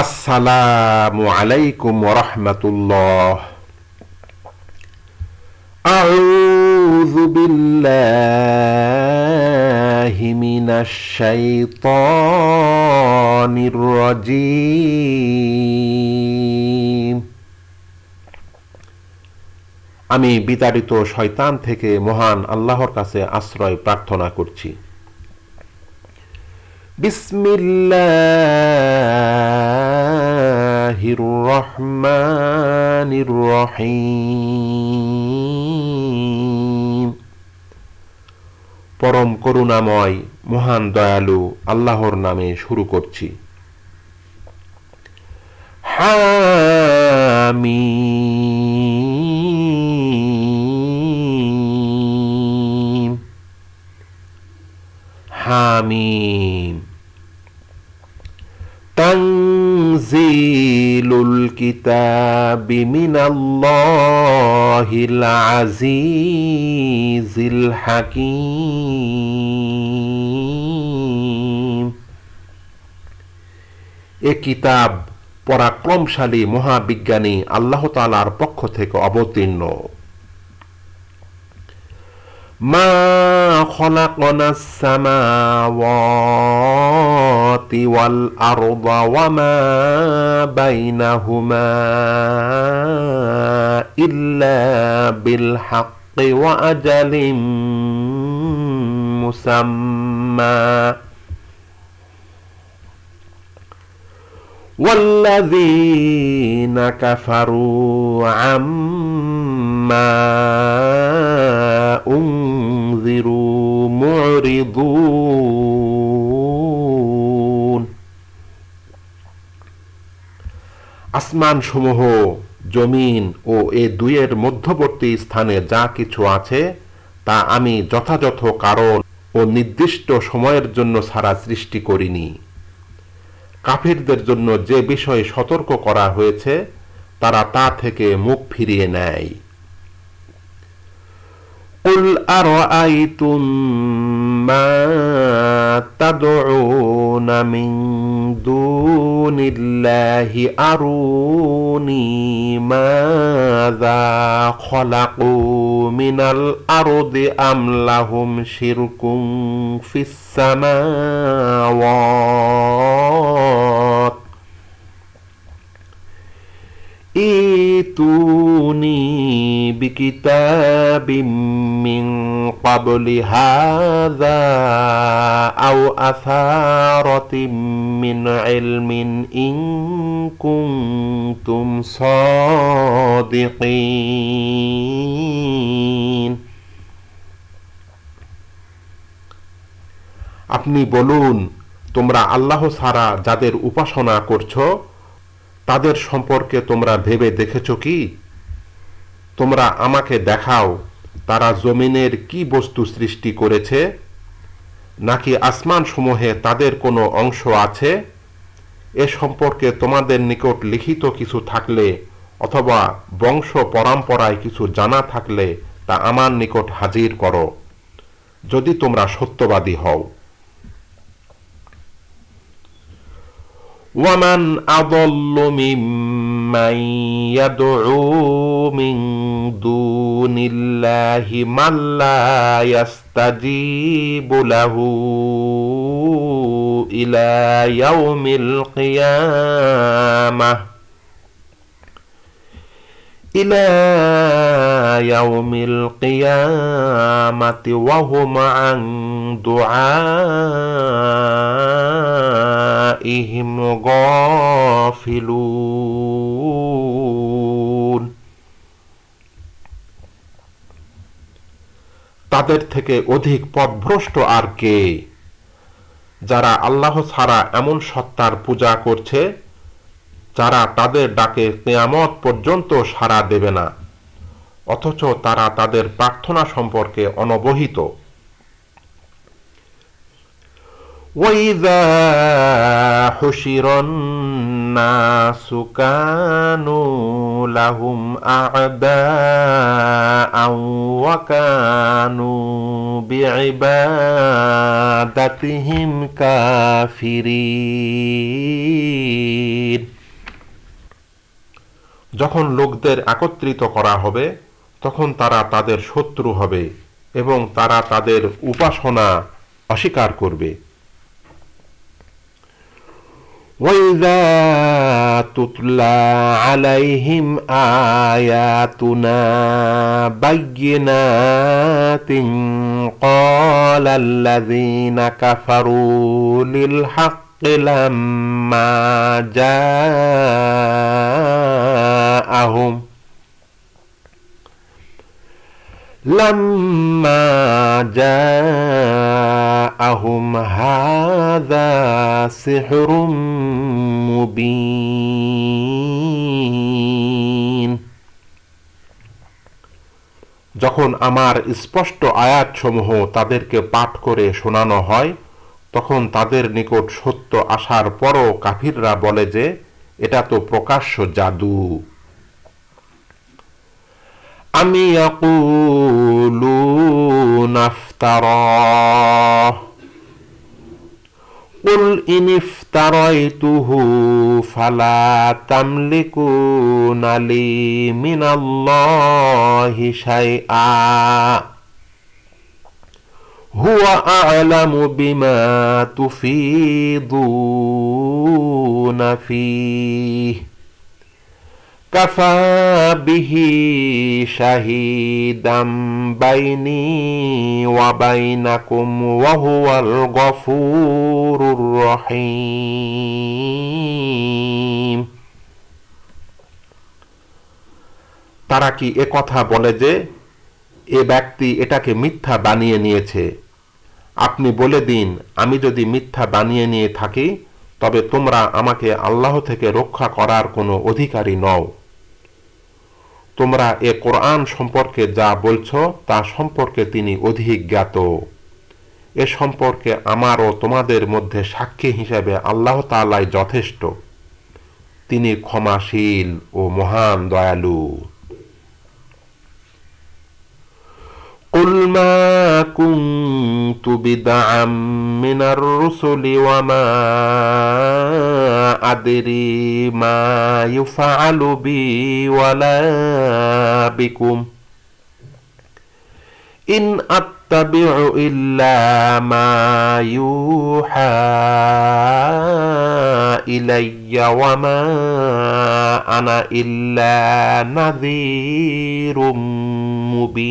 আসসালামু আলাইকুম ওয়া রাহমাতুল্লাহ। আউযু বিল্লাহি মিনাশ শাইতানির রাজীম। আমি বিতাড়িত শয়তান থেকে মহান আল্লাহর কাছে আশ্রয় প্রার্থনা করছি। বিসমিল্লাহির রহমানির রহিম। পরম করুণাময় মহান দয়ালু আল্লাহর নামে শুরু করছি। হামিম হামিম। তানজিলুল কিতাবি মিনাল্লাহিল আজিজিল হাকীম। এ কিতাব পরাক্রমশালী মহাবিজ্ঞানী আল্লাহ তাআলার পক্ষ থেকে অবতীর্ণ। মা খলাকনাস সামাওয়াতি ওয়াল আরদা ওয়া মা বাইনাহুমা ইল্লা বিল হাক্কি ওয়া আজালিম মুসাম্মা। والذين كفروا عما أنذروا معرضون। আসমান সমূহ, জমিন ও এ দুইয়ের মধ্যবর্তী স্থানে যা কিছু আছে তা আমি যথাযথ কারণ ও নির্দিষ্ট সময়ের জন্য ছাড়া সৃষ্টি করিনি। কাফিরদের জন্য যে বিষয়ে সতর্ক করা হয়েছে তারা তা থেকে মুখ ফিরিয়ে নেয়। কুল আরাআইতুম মা তাদউনা মিন দুনিল্লাহি আরুনি মাযা খলাকু মিনাল আরদি আম লাহুম শিরকুন ফিস সামাওয়াত। ইতুনি বিকিতাবিম মিন ক্বাবলি হাযা আও আসারাতিম মিন ইলমিন ইন কুনতুম সাদিকিন। আপনি বলুন, তোমরা আল্লাহ ছাড়া যাদের উপাসনা করছো তাদের সম্পর্কে তোমরা ভেবে দেখেছো কি? তোমরা আমাকে দেখাও তারা জমিনের কি বস্তু সৃষ্টি করেছে, নাকি আসমান সমূহে তাদের কোনো অংশ আছে? এ সম্পর্কে তোমাদের নিকট লিখিত কিছু থাকলে অথবা বংশ পরম্পরায় কিছু জানা থাকলে তা আমার নিকট হাজির করো, যদি তোমরা সত্যবাদী হও। ومن أضل ممن يدعو من دون الله من لا يستجيب له إلى يوم القيامة وهم عن دعائهم غافلون। তাদের থেকে অধিক পথভ্রষ্ট আর কে, যারা আল্লাহ ছাড়া এমন সত্তার পূজা করছে যারা তাদের ডাকে কিয়ামত পর্যন্ত সাড়া দেবে না, অথচ তারা তাদের প্রার্থনা সম্পর্কে অনবহিত। وَإِذَا حُشِرَ النَّاسُ كَانُوا لَهُمْ أَعْدَاءً وَكَانُوا بِعِبَادَتِهِمْ كَافِرِينَ। যখন লোকদের একত্রিত করা হবে তখন তারা তাদের শত্রু হবে এবং তারা তাদের উপাসনা অস্বীকার করবে। وَإِذَا تُتْلَى عَلَيْهِمْ آيَاتُنَا بَيِّنَاتٍ قَالَ الَّذِينَ كَفَرُوا لِلْحَقِّ لَمَّا جاءهم هذا سحر মুবিন। যখন আমার স্পষ্ট আয়াতসমূহ তাদেরকে পাঠ করে শোনানো হয় তখন তাদের নিকট সত্য আসার পরও কাফিররা বলে যে এটা তো প্রকাশ্য জাদু। أم يقولون افتراه قل إن افتريته فلا تملكون لي من الله شيئا هو أعلم بما تفيضون فيه كفى به شهيدا بيني وبينكم وهو الغفور الرحيم। তারা কি একথা বলে যে এ ব্যক্তি এটাকে মিথ্যা বানিয়ে নিয়েছে? আপনি বলে দিন, আমি যদি মিথ্যা বানিয়ে নিয়ে থাকি তবে তোমরা আমাকে আল্লাহ থেকে রক্ষা করার কোনো অধিকারী নও। তোমরা এ কোরআন সম্পর্কে যা বলছ তা সম্পর্কে তিনি অধিক জ্ঞাত। এ সম্পর্কে আমার ও তোমাদের মধ্যে সাক্ষী হিসেবে আল্লাহ তাআলাই যথেষ্ট। তিনি ক্ষমাশীল ও মহান দয়ালু। قل ما كنت بدعا من الرسل وما أدري ما يفعل بي ولا بكم إن أتبع إلا ما يوحى إلي وما أنا إلا نذير মুবিন।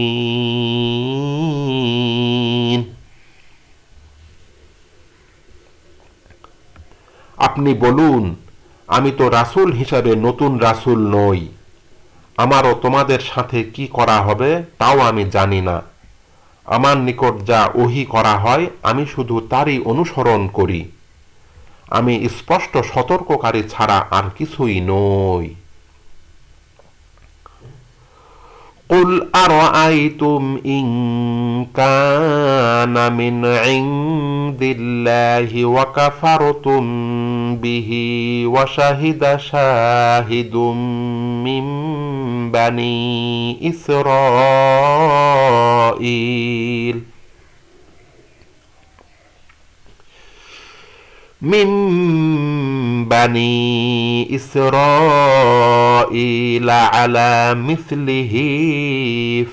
আপনি বলুন, আমি তো রাসূল হিসাবে নতুন রাসূল নই। আমারও তোমাদের সাথে কি করা হবে তাও আমি জানি না। আমার নিকট যা ওহী করা হয় আমি শুধু তারই অনুসরণ করি। আমি স্পষ্ট সতর্ককারী ছাড়া আর কিছুই নই। قل أرأيتم إن كان من عند الله وكفرتم به وشهد شاهد من بني إسرائيل من بني إسرائيل على مثله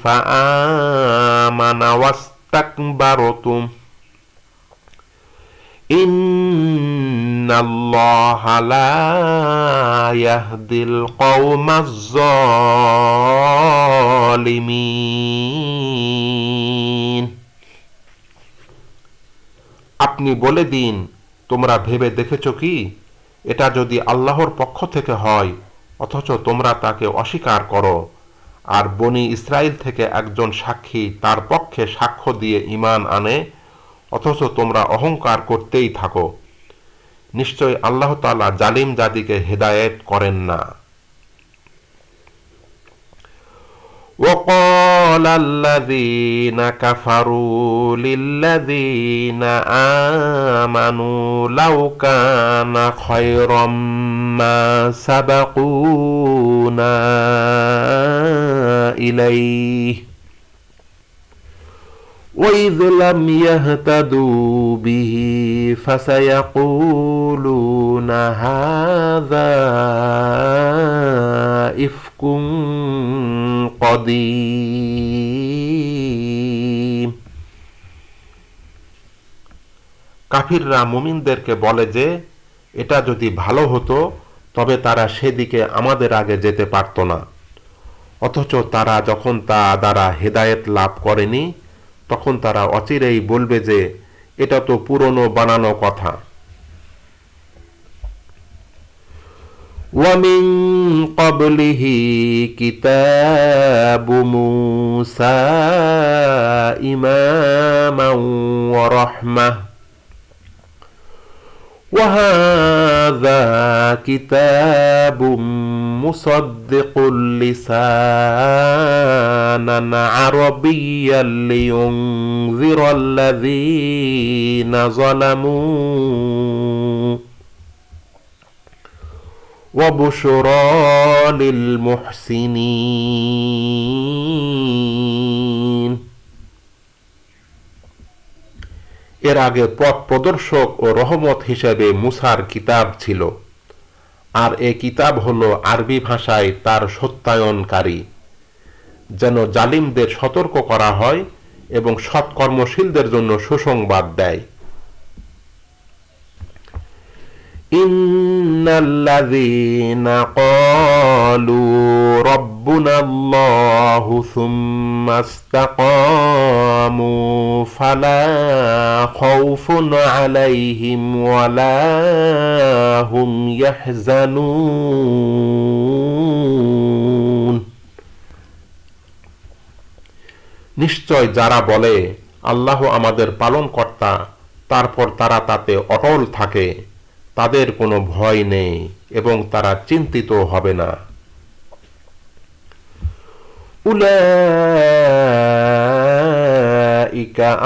فآمن واستكبرتم إن الله لا يهدي القوم الظالمين। আপনি বলে দিন, তোমরা ভেবে দেখেছ কি এটা যদি আল্লাহর পক্ষ থেকে হয় অথচ তোমরা তাকে অস্বীকার করো আর বনি ইসরাইল থেকে একজন সাক্ষী তার পক্ষে সাক্ষ্য দিয়ে ঈমান আনে অথচ তোমরা অহংকার করতেই থাকো, নিশ্চয় আল্লাহ তাআলা জালিম জাতিকে হেদায়েত করেন না। وقال الذين كفروا للذين آمنوا لو كان خيرا ما سبقونا إليه وإذ لم يهتدوا به فسيقولون هذا إفك قدير কাফিররা মুমিনদেরকে বলে যে এটা যদি ভালো হতো তবে তারা সেদিকে আমাদের আগে যেতে পারত না, অথচ তারা যখন তা দ্বারা হেদায়েত লাভ করেনি তখন তারা অচিরেই বলবে যে এটা তো পুরনো বানানো কথা। وَمِن قَبْلِهِ كِتَابُ مُوسَى إِمَامًا وَرَحْمَةً وَهَذَا كِتَابٌ مُصَدِّقٌ لِسَانًا عَرَبِيًّا لِيُنذِرَ الَّذِينَ ظَلَمُوا وَبُشْرَى لِلْمُحْسِنِينَ এর আগে পথ প্রদর্শক ও রহমত হিসেবে মুসার কিতাব ছিল, আর এ কিতাব হলো আরবি ভাষায় তার সত্যায়নকারী, যেন জালিমদের সতর্ক করা হয় এবং সৎকর্মশীলদের জন্য সুসংবাদ দেয়। ইন্নাল্লাযীনা ক্বালু রাব্বুনাল্লাহু সুম্মা ইসতাকামু ফালা খাউফুন আলাইহিম ওয়ালা হুম ইয়াহজানুন। নিশ্চয় যারা বলে আল্লাহ আমাদের পালনকর্তা, তারপর তারা তাতে অটল থাকে, তাদের কোনো ভয় নেই এবং তারা চিন্তিত হবে না। উলাইকা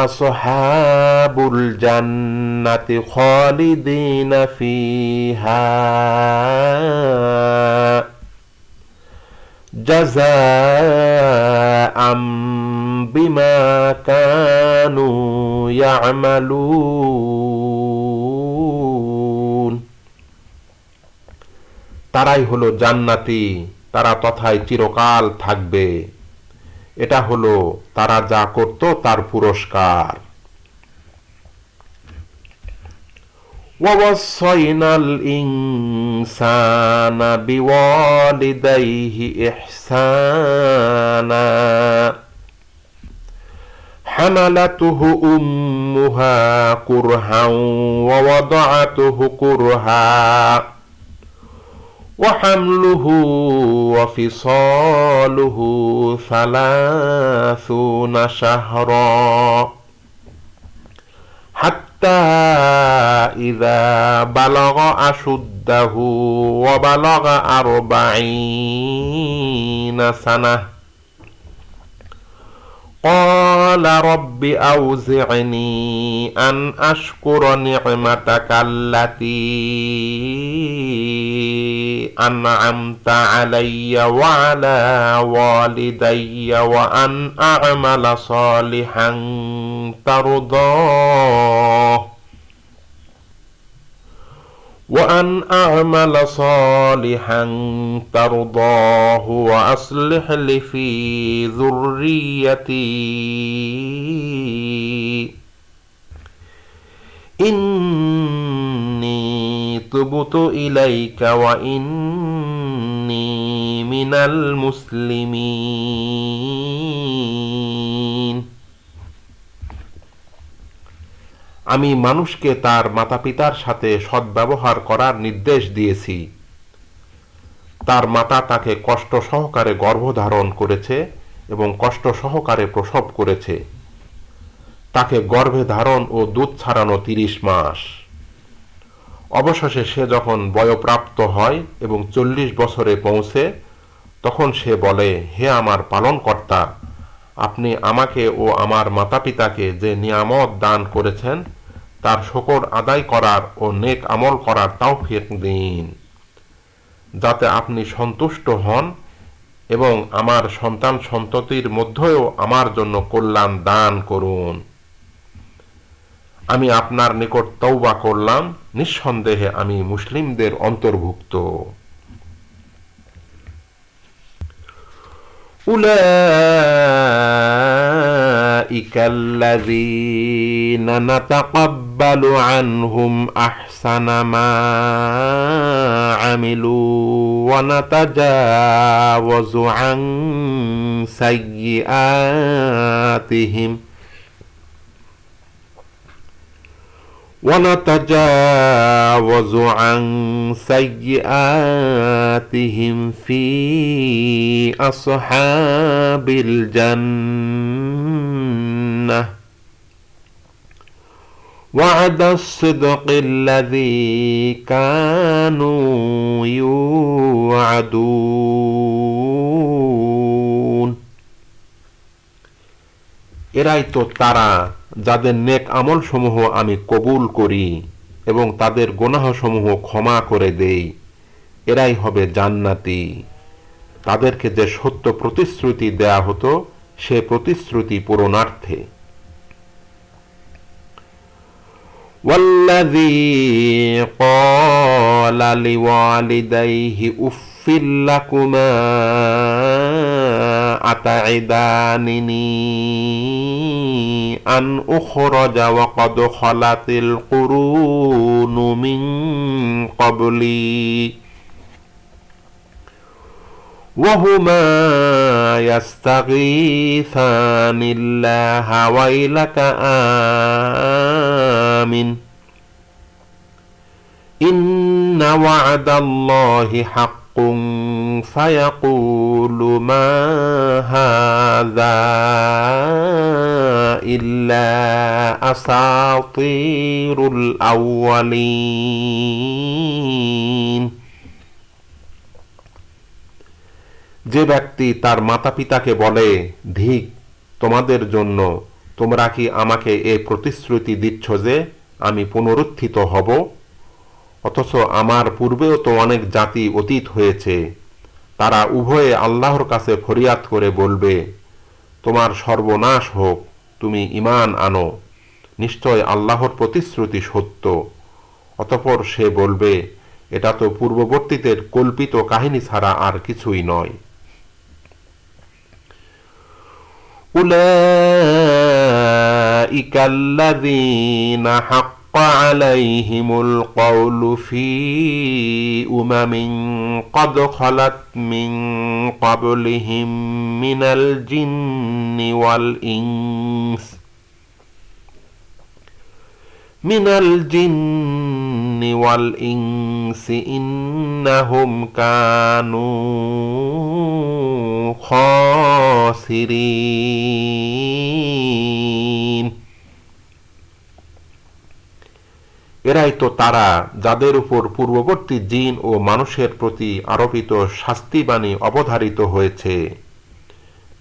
আসহাবুল জান্নাতি খালিদিনা ফিহা জাযাআম বিমা কানু ইয়ামালুন। তারাই হলো জান্নাতি, তারা তথায় চিরকাল থাকবে, এটা হলো তারা যা করত তার পুরস্কার। ওয়াসাইনাল ইনসানা বিওয়ালিদাইহি ইহসানা হামালাতুহু উম্মুহা কুরহান ওয়া ওয়াদাআতুহু কুরহা وحمله وفصاله 30 شهرا حتى إذا بلغ أشده وبلغ 40 سنة قال رب أوزعني أن أشكر نعمتك التي أنعمت علي وعلى والدي وأن أعمل صالحا ترضاه وأصلح لي في ذريتي إني تبت إليك وإني من المسلمين। আমি মানুষকে তার মাতাপিতার সাথে সদ্ব্যবহার করার নির্দেশ দিয়েছি। তার মাতা তাকে কষ্ট সহকারে গর্ভধারণ করেছে এবং কষ্ট সহকারে প্রসব করেছে। তাকে গর্ভে ধারণ ও দুধ ছাড়ানো 30 মাস। অবশেষে সে যখন বয়ঃপ্রাপ্ত হয় এবং 40 বছরে পৌঁছে, তখন সে বলে, হে আমার পালনকর্তা, আপনি আমাকে ও আমার মাতাপিতাকে যে নিয়ামত দান করেছেন তার শুকর আদায় করার ও নেক আমল করার তৌফিক দিন, যাতে আপনি সন্তুষ্ট হন এবং আমার সন্তান সন্ততির মধ্যেও আমার জন্য কল্যাণ দান করুন। আমি আপনার নিকট তওবা করলাম, নিঃসন্দেহে আমি মুসলিমদের অন্তর্ভুক্ত। উলাইকাল্লাযীনা নাতাকাব্বালু আনহুম আহসানা মা আমিলু ওয়া নাতাজাওয়াজু আন সাইয়্যাতিহিম ونتجاوز عن سيئاتهم في أصحاب الجنة وعد الصدق الذي كانوا يوعدون এরাই তো তারা যাদের নেক আমল সমূহ আমি কবুল করি এবং তাদের গুনাহ সমূহ ক্ষমা করে দেই, এরাই হবে জান্নাতি। তাদেরকে যে সত্য প্রতিশ্রুতি দেয়া হতো সে প্রতিশ্রুতি পূরণার্থে। ওয়াল্লাযী ক্বালা লিওয়ালিদাইহি উফিল লাকুমা আতাইদানিনি আন উখরাজা ওয়া ক্বাদ খালাতিল কুরুনু মিন ক্বাবলি ওয়া হুমা ইয়াস্তাগীসানিল্লাহা ওয়াইলাকা আমিন ইন্না ওয়া'দাল্লাহি হাক্কুন ফায়াকুলু মা হাযা ইল্লা আসাতিরুল আউয়ালিন। যে ব্যক্তি তার মাতা পিতাকে বলে, ধিক তোমাদের জন্য, তোমরা কি আমাকে এই প্রতিশ্রুতি দিচ্ছ যে আমি পুনরুত্থিত হব? অথচ আমার পূর্বেও তো অনেক জাতি অতীত হয়েছে। তারা উভয়ে আল্লাহর কাছে ফরিয়াদ করে বলবে, তোমার সর্বনাশ হোক, তুমি ঈমান আনো, নিশ্চয় আল্লাহর প্রতিশ্রুতি সত্য। অতঃপর সে বলবে, এটা তো পূর্ববর্তীদের কল্পিত কাহিনী ছাড়া আর কিছুই নয়। উলাইকাল্লাযীনা হাক্কা আলাইহিমুল কওলু ফী উমামিন ক্বাদ খালাত মিন ক্বাবলিহিম মিনাল জিন্নি ওয়াল ইনসি ইন্নাহুম কানু খাসিরিন। এরাই তো তারা যাদের উপর পূর্ববর্তী জিন ও মানুষের প্রতি আরোপিত শাস্তিবাণী অবধারিত হয়েছে,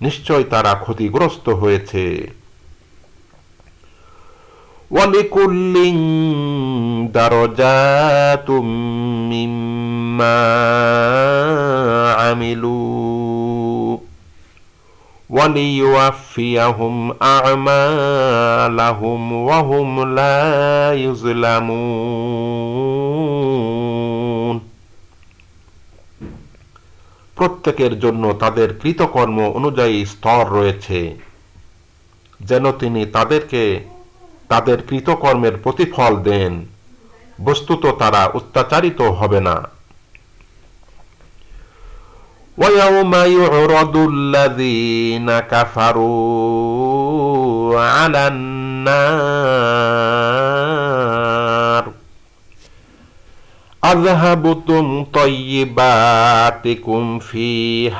নিশ্চয় তারা ক্ষতিগ্রস্ত হয়েছে। ওয়ালিকুল্লিন দারাজাতুম মিম্মা আমিলু ওয়ালিউয়াফিয়াহুম আ'মালাহুম ওয়া হুম লা ইউযলামুন। প্রত্যেকের জন্য তাদের কৃতকর্ম অনুযায়ী স্তর রয়েছে, যেন তিনি তাদেরকে তাদের কৃতকর্মের প্রতিফল দেন। বস্তুত তারা অত্যাচারিত হবে না। وَيَوْمَ يُعْرَضُ الَّذِينَ كَفَرُوا عَلَى النَّارِ أَذْهَبْتُمْ طَيِّبَاتِكُمْ فِي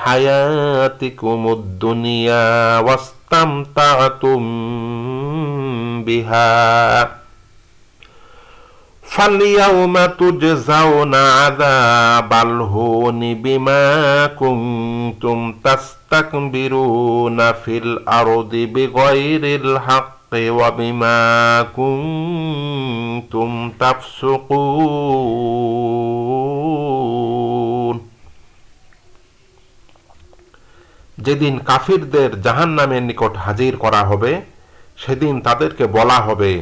حَيَاتِكُمُ الدُّنْيَا وَاسْتَمْتَعْتُمْ بِهَا فَالْيَوْمَ تُجْزَوْنَ عَذَابَ الْهُونِ بِمَا كُنْتُمْ تَسْتَكْبِرُونَ فِي الْأَرْضِ بِغَيْرِ الْحَقِّ وَبِمَا كُنْتُمْ تَفْسُقُونَ। যেদিন কাফিরদের জাহান্নামের নিকট হাজির করা হবে, সেদিন তাদেরকে বলা হবে,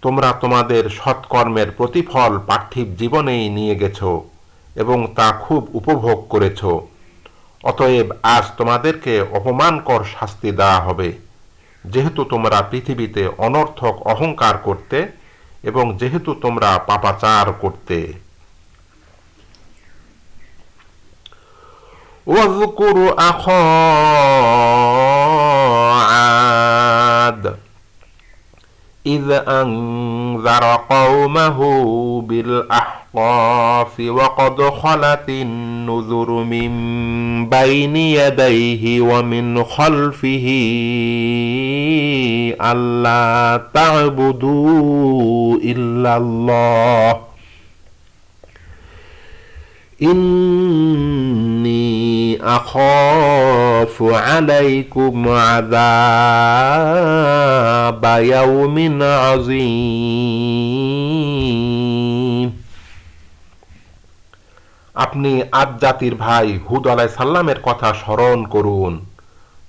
তোমরা তোমাদের সৎকর্মের প্রতিফল পার্থিব জীবনেই নিয়ে গেছ এবং তা খুব উপভোগ করেছ, অতএব আজ তোমাদেরকে অপমানকর শাস্তি দেওয়া হবে, যেহেতু তোমরা পৃথিবীতে অনর্থক অহংকার করতে এবং যেহেতু তোমরা পাপাচার করতে। واذكر أخا عاد إذ أنذر قومه بالأحقاف وقد خلت النذر من بين يديه ومن خلفه ألا تعبدوا إلا الله إني أخاف عليكم عذاب يوم عظيم। আপনি আদ জাতির ভাই হুদ আলাইহিস সালামের কথা স্মরণ করুন,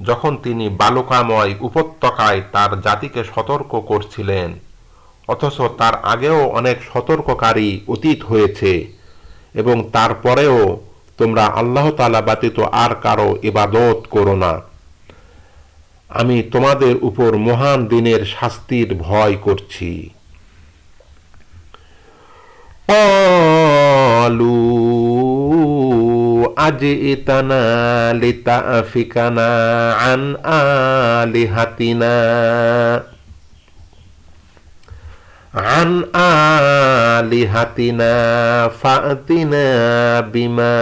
যখন তিনি বালুকাময় উপত্যকায় তার জাতিকে সতর্ক করছিলেন, অথচ তার আগেও অনেক সতর্ককারী অতীত হয়েছে, এবং তারপরেও তোমরা আল্লাহ তাআলা ব্যতীত আর কারো ইবাদত করো না। আমি তোমাদের উপর মহান দিনের শাস্তির ভয় করছি। ক্বালু আজিতানা লিতাফিকানা আন আলিহাতিনা عن آلهتنا فأتنا بما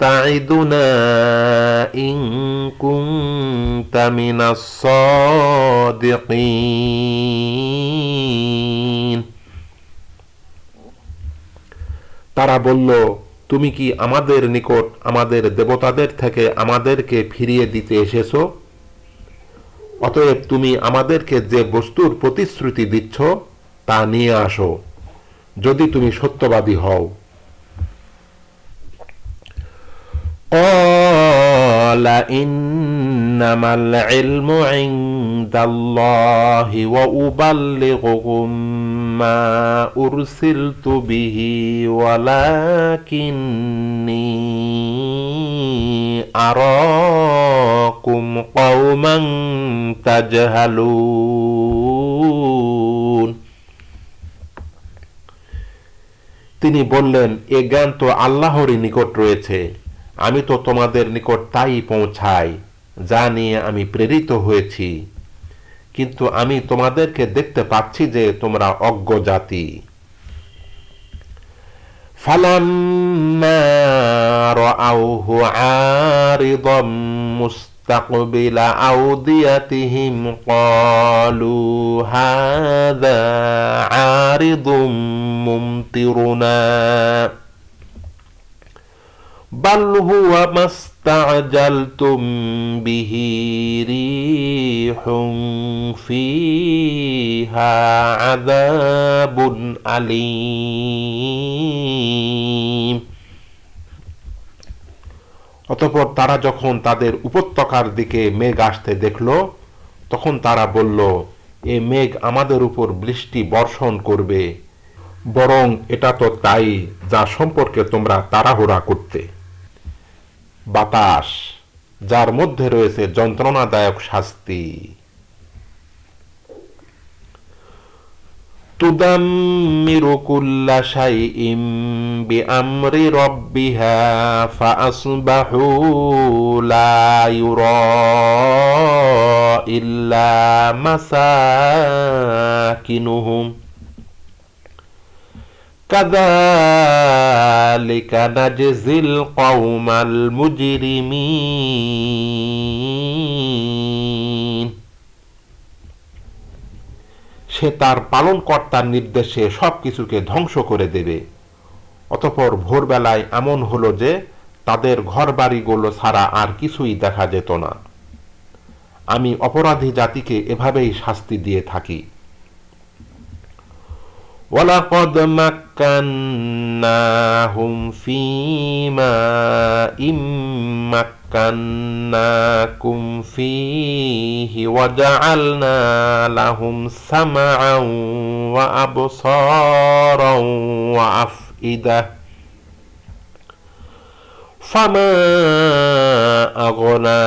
تعدنا إن كنت من الصادقين। তারা বলল, তুমি কি আমাদের নিকট আমাদের দেবতাদের থেকে আমাদেরকে ফিরিয়ে দিতে এসেছো? অতএব তুমি আমাদেরকে যে বস্তুর প্রতিশ্রুতি দিচ্ছ তা নিয়ে আসো, যদি তুমি সত্যবাদী হও। قال إنما العلم عند الله وأبلغكم ما أرسلت به ولكني أراكم قوما تجهلون। তিনি বললেন, এ জ্ঞান তো আল্লাহরই নিকট রয়েছে, আমি তো তোমাদের নিকট তাই পৌঁছাই যা নিয়ে আমি প্রেরিত হয়েছি, কিন্তু আমি তোমাদেরকে দেখতে পাচ্ছি যে তোমরা অজ্ঞ জাতি। فَلَمَّا رَأَوْهُ عَارِضًا مُسْتَقْبِلَ أَوْدِيَتِهِمْ قَالُوا هَذَا عَارِضٌ مُمْطِرُنَا بل هو ما استعجلتم به ريح فيها عذاب أليم। অতঃপর তারা যখন তাদের উপত্যকার দিকে মেঘ আসতে দেখল, তখন তারা বলল, এ মেঘ আমাদের উপর বৃষ্টি বর্ষণ করবে, বরং এটা তো তাই যা সম্পর্কে তোমরা তাড়াহুড়া করতে। বাতাস, যার মধ্যে রয়েছে যন্ত্রণাদায়ক শাস্তি। তুদাম্মিরু কুল্লা শাইইন বিআমরি রাব্বিহা ফাআসবাহু লা ইউরা ইল্লা মাসাকিনুহুম কাযালিকা নাজজিল কওমাল মুজরিমিন। সে তার পালনকর্তার নির্দেশে সবকিছুকে ধ্বংস করে দেবে। অতঃপর ভোরবেলায় এমন হলো যে তাদের ঘরবাড়িগুলো ছাড়া আর কিছুই দেখা যেত না। আমি অপরাধী জাতিকে এভাবেই শাস্তি দিয়ে থাকি। وَلَقَدْ مَكَّنَّاهُمْ فِي مَاءٍ مَكَّنَّاكُمْ فِيهِ وَجَعَلْنَا لَهُمْ سَمْعًا وَأَبْصَارًا وَأَفْئِدَةً فما أغنى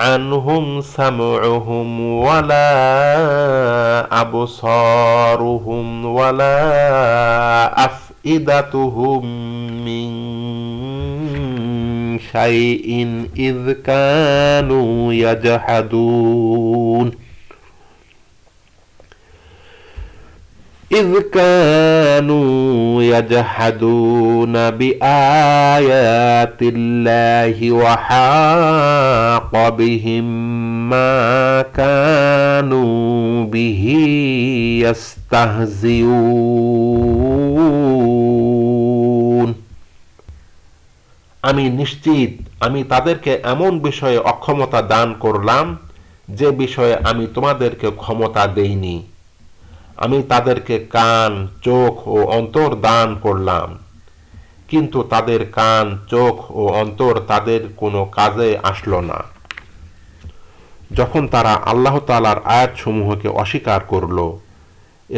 عنهم سمعهم ولا أبصارهم ولا أفئدتهم من شيء إذ كانوا يجحدون بآيات الله وحاق بهم ما كانوا به يستهزئون আমি নিশ্চিত আমি তাদেরকে এমন বিষয়ে অক্ষমতা দান করলাম যে বিষয়ে আমি তোমাদেরকে ক্ষমতা দেইনি। আমি তাদেরকে কান, চোখ ও অন্তর দান করলাম, কিন্তু তাদের কান, চোখ ও অন্তর তাদের কোনো কাজে আসলো না। যখন তারা আল্লাহ তাআলার আয়াতসমূহকে অস্বীকার করল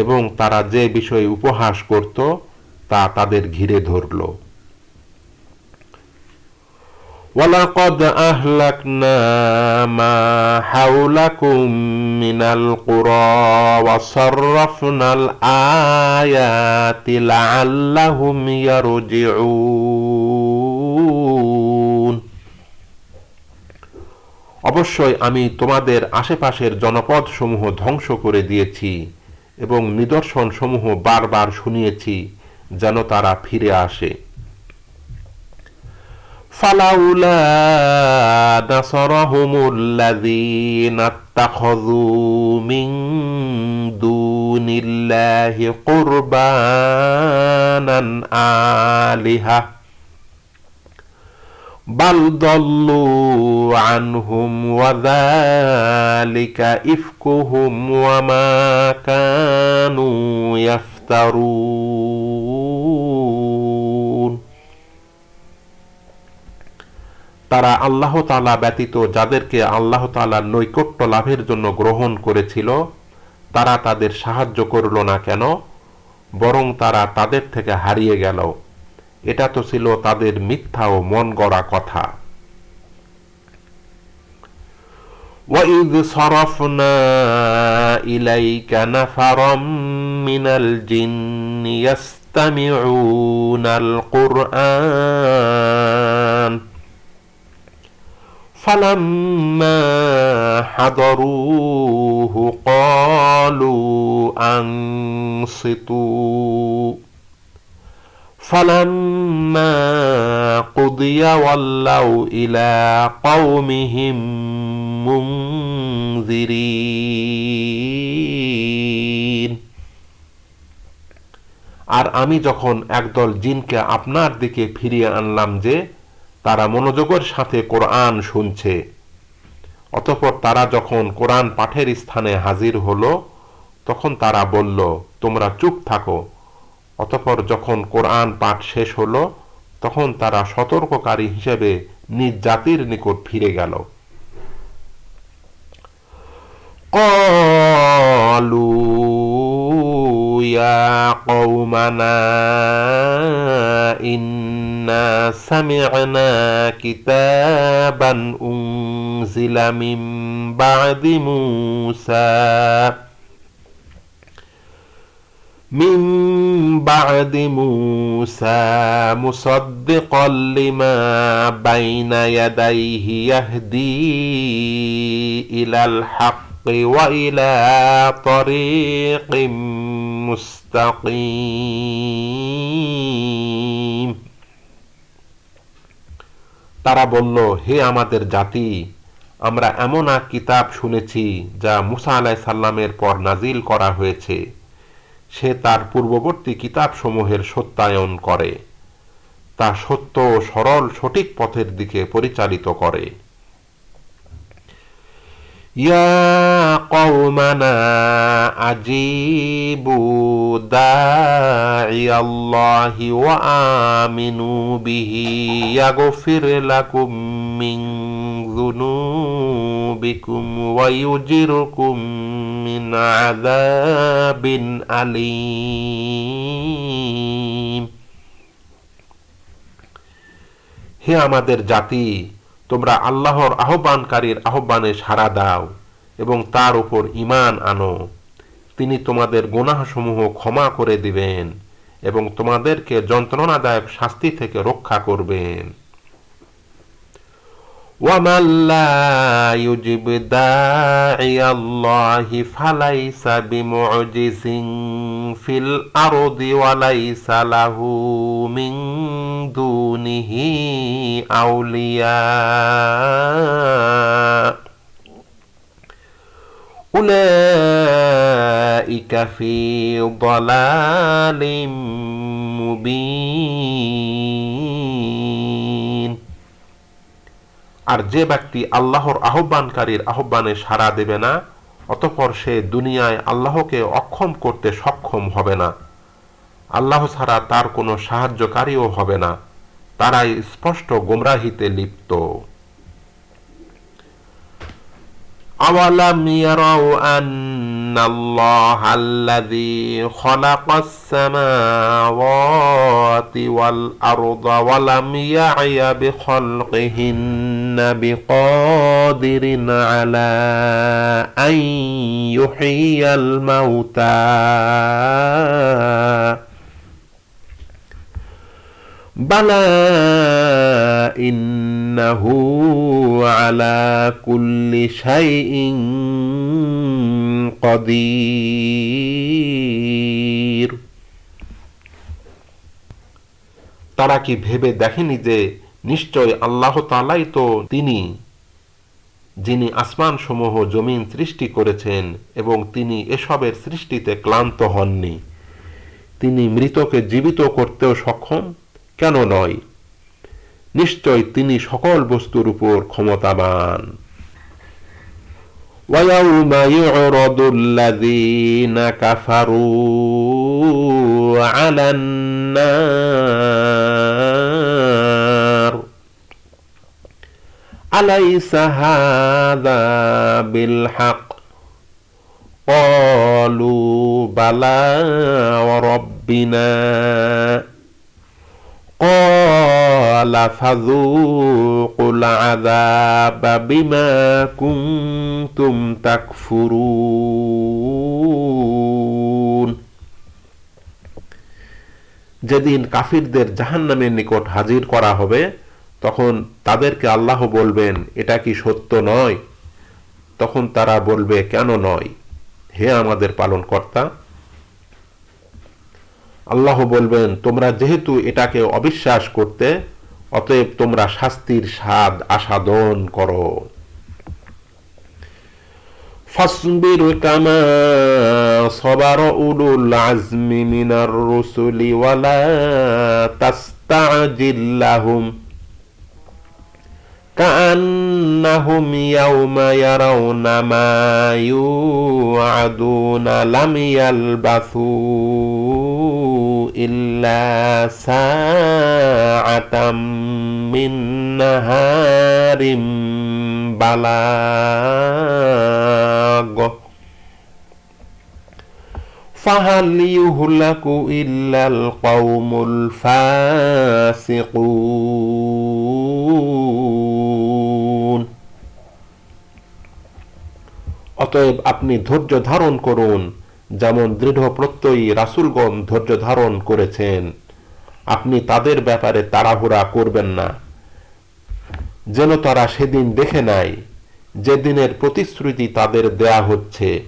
এবং তারা যে বিষয়ে উপহাস করত তা তাদের ঘিরে ধরল। وَلَقَدْ أَهْلَكْنَا مَا حَوْلَكُمْ مِنَ الْقُرَى وَصَرَّفْنَا الْآيَاتِ لَعَلَّهُمْ يَرْجِعُونَ অবশ্যই আমি তোমাদের আশেপাশের জনপদসমূহ ধ্বংস করে দিয়েছি এবং নিদর্শনসমূহ বারবার শুনিয়েছি যেন তারা ফিরে আসে। فلولا نصرهم الذين اتخذوا من دون الله قربانا آلهة بل ضلوا عنهم وذلك إفكهم وما كانوا يفترون তারা আল্লাহ তাআলা ব্যতীত যাদেরকে আল্লাহ তাআলার নৈকট্য লাভের জন্য গ্রহণ করেছিল তারা তাদের সাহায্য করল না কেন, বরং তারা তাদের থেকে হারিয়ে গেল। এটা তো ছিল তাদের মিথ্যা ও মন গড়া কথা। وَإِذْ صَرَفْنَا إِلَيْكَ نَفَرًا مِنَ الْجِنِّ يَسْتَمِعُونَ الْقُرْآنَ فَلَمَّا حَضَرُوهُ قَالُوا أَنصِتُوا فَلَمَّا قُضِيَ وَلَّوْا إِلَى قَوْمِهِمْ مُنذِرِينَ আর আমি যখন একদল জিনকে আপনার দিকে ফিরিয়ে আনলাম যে তারা মনোযোগের সাথে কোরআন শুনছে, অতঃপর তারা যখন কোরআন পাঠের স্থানে হাজির হলো তখন তারা বলল, তোমরা চুপ থাকো। অতঃপর যখন কোরআন পাঠ শেষ হলো তখন তারা সতর্ককারী হিসেবে নিজ জাতির নিকট ফিরে গেল। قالوا يا قومنا إنا سمعنا كتابا أنزل من بعد موسى مصدقا لما بين يديه يهدي إلى الحق وإلى طريق مستقيم তারা বলল, হে আমাদের জাতি, আমরা এমন এক কিতাব শুনেছি যা মুসা আলাইহিস সালামের পর নাজিল করা হয়েছে। সে তার পূর্ববর্তী কিতাবসমূহের সত্যায়ন করে, তা সত্য ও সরল সঠিক পথের দিকে পরিচালিত করে। ইয়া কওমানা আজিবু দাঈয়াল্লাহি ওয়া আমিনু বিহি ইয়াগফির লাকুম মিন যুনুবিকুম ওয়া ইউজিরকুম মিন আযাবিন আলীম। হে আমাদের জাতি, তোমরা আল্লাহর আহ্বানকারীর আহ্বানে সাড়া দাও এবং তার উপর ঈমান আনো। তিনি তোমাদের গুনাহসমূহ ক্ষমা করে দিবেন এবং তোমাদেরকে যন্ত্রণাদায়ক শাস্তি থেকে রক্ষা করবেন। وَمَن لَّا يُجِبْ دَاعِيَ اللَّهِ فَلَيْسَ بِمُعْجِزٍ فِي الْأَرْضِ وَلَيْسَ لَهُ مِن دُونِهِ أَوْلِيَاءُ أُولَٰئِكَ فِي ضَلَالٍ مُّبِينٍ। আর যে ব্যক্তি আল্লাহর আহ্বানকারীর আহ্বানে সাড়া দেবে না, অতঃপর সে দুনিয়ায় আল্লাহকে অক্ষম করতে সক্ষম হবে না। আল্লাহ ছাড়া তার কোনো সাহায্যকারীও হবে না। তারাই স্পষ্ট গোমরাহিতে লিপ্ত। আওয়ালাম ইয়ারাউ আন্নাল্লাহাল্লাযী খালাকাস সামাওয়াতি ওয়াল আরদা ওয়া লাম ইয়া'য়া বিখালকিহিন্না বিকাদিরিন আলা আন ইউহয়িয়াল মাউতা বালা ইন্নাহু আলা কুল্লি শাইইন কাদির। তারা কি ভেবে দেখেনি যে নিশ্চয় আল্লাহ তাআলাই তো তিনি, যিনি আসমান সমূহ জমিন সৃষ্টি করেছেন এবং তিনি এসবের সৃষ্টিতে ক্লান্ত হননি। তিনি মৃতকে জীবিত করতেও সক্ষম, কেন নয়? নিশ্চয় তিনি সকল বস্তুর উপর ক্ষমতাবান। وَيَوْمَ يُعْرَضُ الَّذِينَ كَفَرُوا عَلَى النَّارِ أَلَيْسَ هَذَا بِالْحَقِّ قَالُوا بَلَى وَرَبِّنَا قَالَ فَذُوقُوا الْعَذَابَ بِمَا كُنتُمْ تَكْفُرُونَ। যেদিন কাফিরদের জাহান্নামের নিকট হাজির করা হবে, তখন তাদেরকে আল্লাহ বলবেন, এটা কি সত্য নয়? তখন তারা বলবে, কেন নয়, হে আমাদের পালনকর্তা। আল্লাহ বলবেন, তোমরা যেহেতু এটাকে অবিশ্বাস করতে, অতএব তোমরা শাস্তির স্বাদ আস্বাদন করো। ফাসবির কামা সাবারা উলুল আজমি মিনার রুসুলি ওয়ালা তাস্তাজিল লাহুম কাআন্নাহুম ইয়াওমা ইয়ারাউনা মা ইউআদুনা লাম ইয়ালবাসু ইল্লা সাআতাম মিন নাহারিম বালাগ ফাহাল ইউহলাকু ইল্লাল কওমুল ফাসিকুন। অতএব আপনি ধৈর্য ধারণ করুন, যেমন দৃঢ় প্রত্যয়ী রাসূলগণ ধৈর্য ধারণ করেছেন। আপনি তাদের ব্যাপারে তাড়াহুড়া করবেন না, যেন তারা সেদিন দেখে নাই যেদিনের প্রতিশ্রুতি তাদের দেয়া হচ্ছে।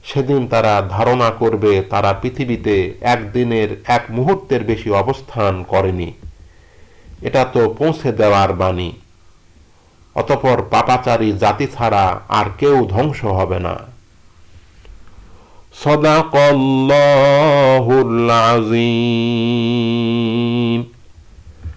সেদিন তারা ধারণা করবে তারা পৃথিবীতে একদিনের এক মুহূর্তের বেশি অবস্থান করেনি। এটা তো পৌঁছে দেওয়ার বাণী। অতঃপর পাপাচারী জাতি ছাড়া আর কেউ ধ্বংস হবে না। সাদাকাল্লাহুল আযীম।